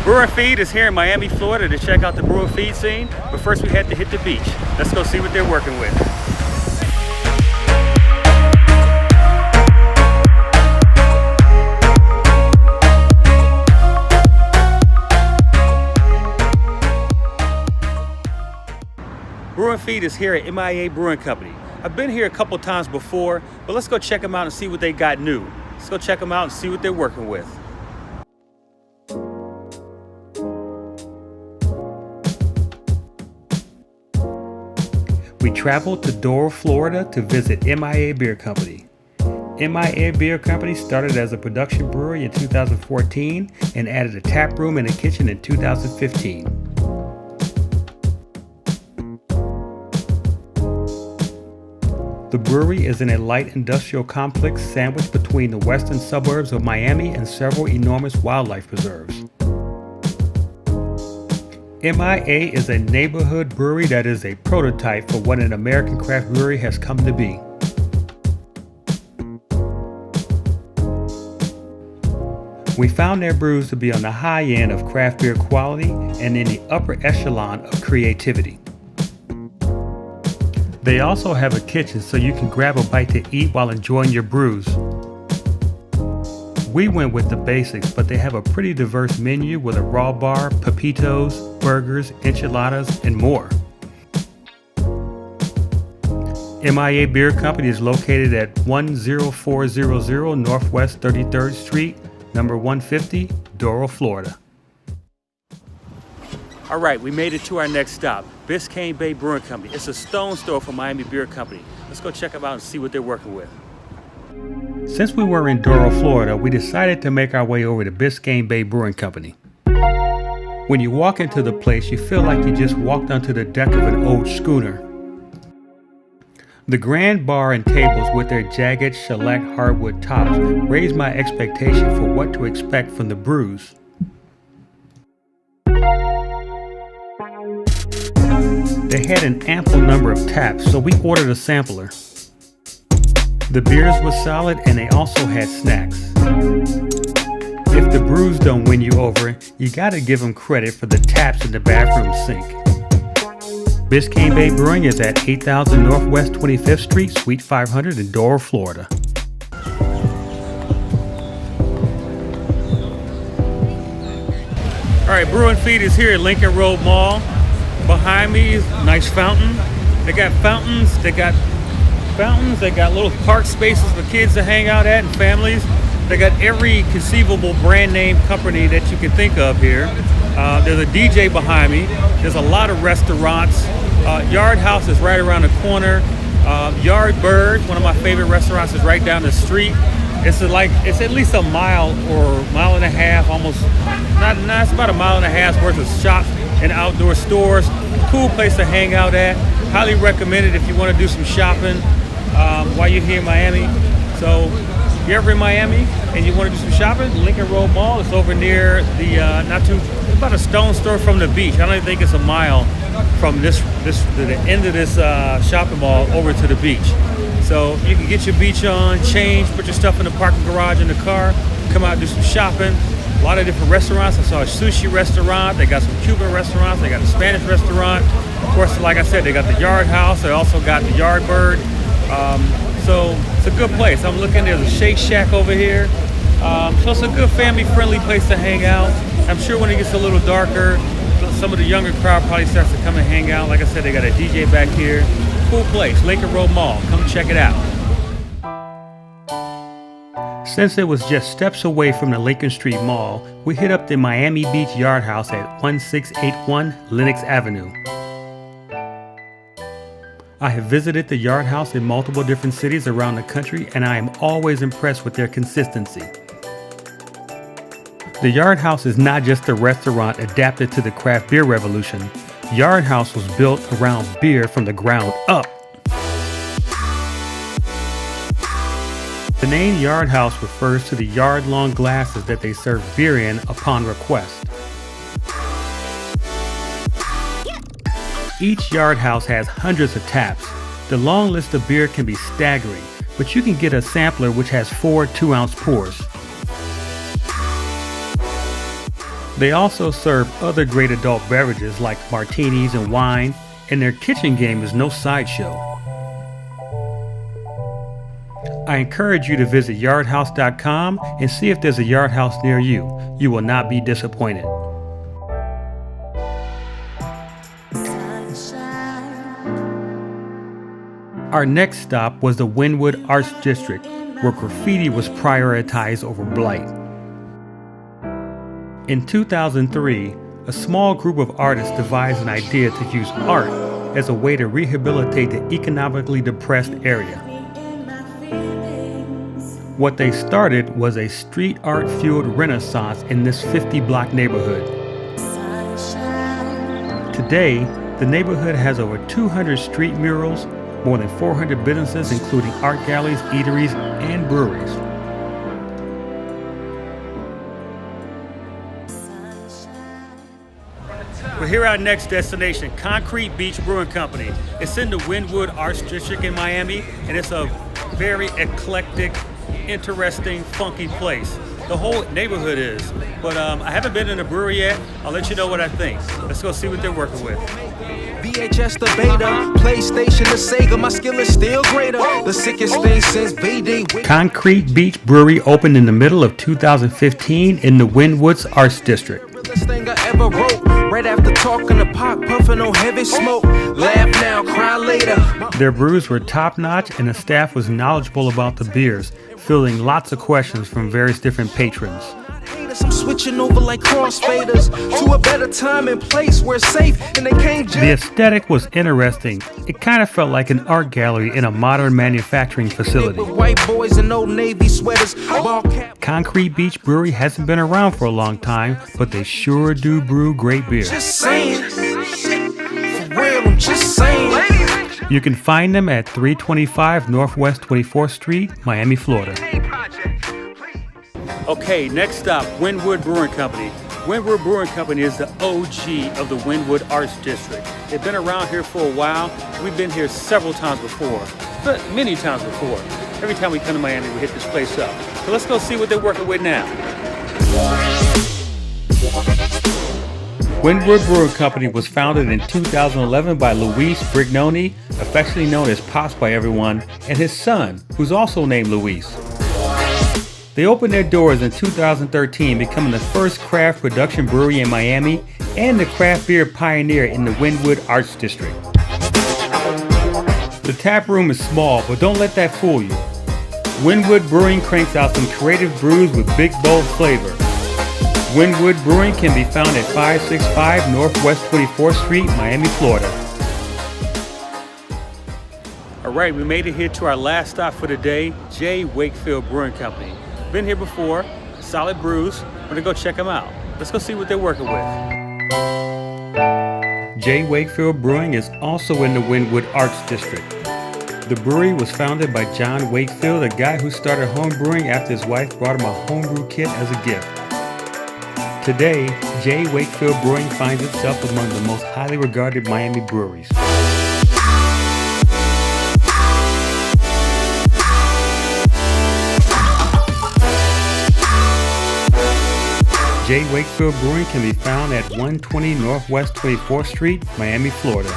Brew and Feed is here in Miami, Florida to check out the Brew and Feed scene, but first we had to hit the beach. Let's go see what they're working with. Brew and Feed is here at MIA Brewing Company. I've been here a couple times before, but let's go check them out and see what they got new. Let's go check them out and see what they're working with. We traveled to Doral, Florida to visit MIA Beer Company. MIA Beer Company started as a production brewery in 2014 and added a tap room and a kitchen in 2015. The brewery is in a light industrial complex sandwiched between the western suburbs of Miami and several enormous wildlife preserves. MIA is a neighborhood brewery that is a prototype for what an American craft brewery has come to be. We found their brews to be on the high end of craft beer quality and in the upper echelon of creativity. They also have a kitchen so you can grab a bite to eat while enjoying your brews. We went with the basics, but they have a pretty diverse menu with a raw bar, pepitos, burgers, enchiladas, and more. MIA Beer Company is located at 10400 Northwest 33rd Street, number 150, Doral, Florida. All right, we made it to our next stop, Biscayne Bay Brewing Company. It's a stone throw from Miami Beer Company. Let's go check them out and see what they're working with. Since we were in Doral, Florida, we decided to make our way over to Biscayne Bay Brewing Company. When you walk into the place, you feel like you just walked onto the deck of an old schooner. The grand bar and tables with their jagged shellac hardwood tops raised my expectation for what to expect from the brews. They had an ample number of taps, so we ordered a sampler. The beers were solid and they also had snacks. If the brews don't win you over, you gotta give them credit for the taps in the bathroom sink. Biscayne Bay Brewing is at 8000 Northwest 25th Street, Suite 500 in Doral, Florida. All right, Brew and Feed is here at Lincoln Road Mall. Behind me is a nice fountain. They got fountains, they got little park spaces for kids to hang out at and families. They got every conceivable brand name company that you can think of here. There's a DJ behind me. There's a lot of restaurants. Yard House is right around the corner. Yard Bird, one of my favorite restaurants, is right down the street. It's at least a mile or mile and a half, almost. It's about a mile and a half worth of shops and outdoor stores. Cool place to hang out at. Highly recommend it if you want to do some shopping while you're here in Miami. So if you're ever in Miami and you want to do some shopping, Lincoln Road Mall is over near the it's about a stone's throw from the beach. I don't even think it's a mile from the end of this shopping mall over to the beach. So you can get your beach on, change, put your stuff in the parking garage in the car, come out and do some shopping. A lot of different restaurants. I saw a sushi restaurant. They got some Cuban restaurants. They got a Spanish restaurant. Of course, like I said, they got the Yard House. They also got the Yard Bird. So it's a good place. I'm looking, there's a Shake Shack over here. So it's a good family-friendly place to hang out. I'm sure when it gets a little darker, some of the younger crowd probably starts to come and hang out. Like I said, they got a DJ back here. Cool place, Lincoln Road Mall. Come check it out. Since it was just steps away from the Lincoln Street Mall, we hit up the Miami Beach Yard House at 1681 Lenox Avenue. I have visited the Yard House in multiple different cities around the country, and I am always impressed with their consistency. The Yard House is not just a restaurant adapted to the craft beer revolution. Yard House was built around beer from the ground up. The name Yard House refers to the yard-long glasses that they serve beer in upon request. Each Yard House has hundreds of taps. The long list of beer can be staggering, but you can get a sampler which has 4 2-ounce pours. They also serve other great adult beverages like martinis and wine, and their kitchen game is no sideshow. I encourage you to visit yardhouse.com and see if there's a Yard House near you. You will not be disappointed. Our next stop was the Wynwood Arts District, where graffiti was prioritized over blight. In 2003, a small group of artists devised an idea to use art as a way to rehabilitate the economically depressed area. What they started was a street art-fueled renaissance in this 50-block neighborhood. Today, the neighborhood has over 200 street murals, more than 400 businesses including art galleries, eateries, and breweries. We're here at our next destination, Concrete Beach Brewing Company. It's in the Wynwood Arts District in Miami, and it's a very eclectic, interesting, funky place. The whole neighborhood is. But I haven't been in a brewery yet. I'll let you know what I think. Let's go see what they're working with. VHS the Beta, PlayStation the Sega, my skill is still greater. The sickest thing since VD. Concrete Beach Brewery opened in the middle of 2015 in the Wynwood's Arts District. Realest thing I ever wrote. Right after talking to Pop, puffing on heavy smoke. Laugh now, cry later. Their brews were top-notch and the staff was knowledgeable about the beers, fielding lots of questions from various different patrons. I'm switching over like crossfaders to a better time and place where it's safe and they can't just... The aesthetic was interesting. It kind of felt like an art gallery in a modern manufacturing facility. White boys in old navy sweaters, ball cap. Concrete Beach Brewery hasn't been around for a long time, but they sure do brew great beer. Just saying. For real, I'm just saying. You can find them at 325 Northwest 24th Street, Miami, Florida. Okay, next stop, Wynwood Brewing Company. Wynwood Brewing Company is the OG of the Wynwood Arts District. They've been around here for a while. We've been here several times before, but many times before. Every time we come to Miami, we hit this place up. So let's go see what they're working with now. Wynwood Brewing Company was founded in 2011 by Luis Brignoni, affectionately known as Pops by everyone, and his son, who's also named Luis. They opened their doors in 2013, becoming the first craft production brewery in Miami and the craft beer pioneer in the Wynwood Arts District. The tap room is small, but don't let that fool you. Wynwood Brewing cranks out some creative brews with big, bold flavor. Wynwood Brewing can be found at 565 Northwest 24th Street, Miami, Florida. All right, we made it here to our last stop for the day, J. Wakefield Brewing Company. Been here before, solid brews. We're gonna go check them out. Let's go see what they're working with. J. Wakefield Brewing is also in the Wynwood Arts District. The brewery was founded by John Wakefield, a guy who started home brewing after his wife brought him a homebrew kit as a gift. Today, J. Wakefield Brewing finds itself among the most highly regarded Miami breweries. J. Wakefield Brewing can be found at 120 Northwest 24th Street, Miami, Florida.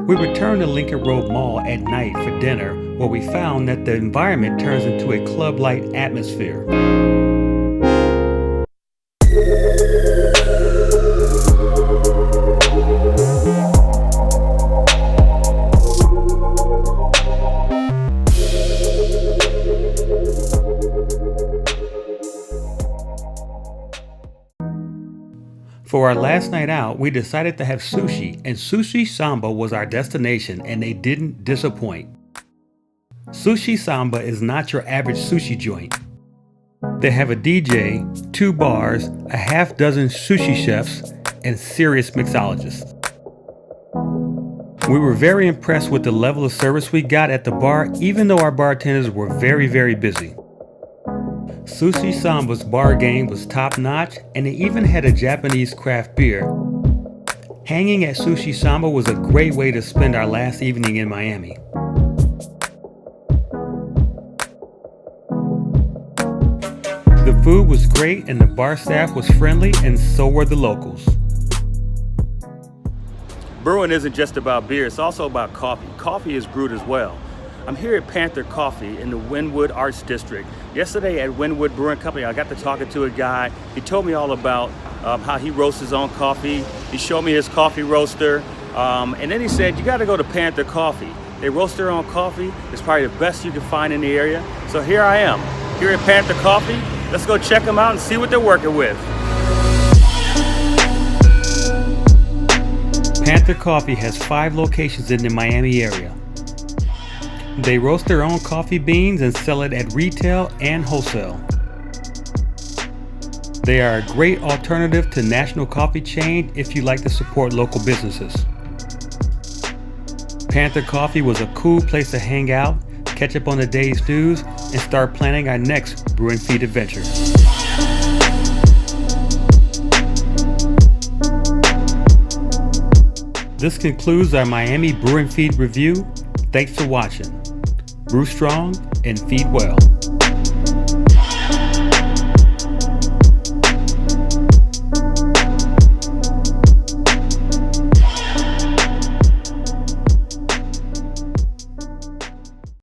We returned to Lincoln Road Mall at night for dinner, where we found that the environment turns into a club-like atmosphere. For our last night out, we decided to have sushi, and Sushi Samba was our destination, and they didn't disappoint. Sushi Samba is not your average sushi joint. They have a DJ, 2 bars, a half dozen sushi chefs, and serious mixologists. We were very impressed with the level of service we got at the bar, even though our bartenders were very, very busy. Sushi Samba's bar game was top notch, and they even had a Japanese craft beer. Hanging at Sushi Samba was a great way to spend our last evening in Miami. The food was great and the bar staff was friendly, and so were the locals. Brewing isn't just about beer, it's also about coffee. Coffee is brewed as well. I'm here at Panther Coffee in the Wynwood Arts District. Yesterday at Wynwood Brewing Company, I got to talking to a guy. He told me all about how he roasts his own coffee. He showed me his coffee roaster. And then he said, you gotta go to Panther Coffee. They roast their own coffee. It's probably the best you can find in the area. So here I am, here at Panther Coffee. Let's go check them out and see what they're working with. Panther Coffee has 5 locations in the Miami area. They roast their own coffee beans and sell it at retail and wholesale. They are a great alternative to national coffee chain if you like to support local businesses. Panther Coffee was a cool place to hang out, catch up on the day's news, and start planning our next Brew and Feed adventure. This concludes our Miami Brew and Feed review. Thanks for watching. Brew strong and feed well.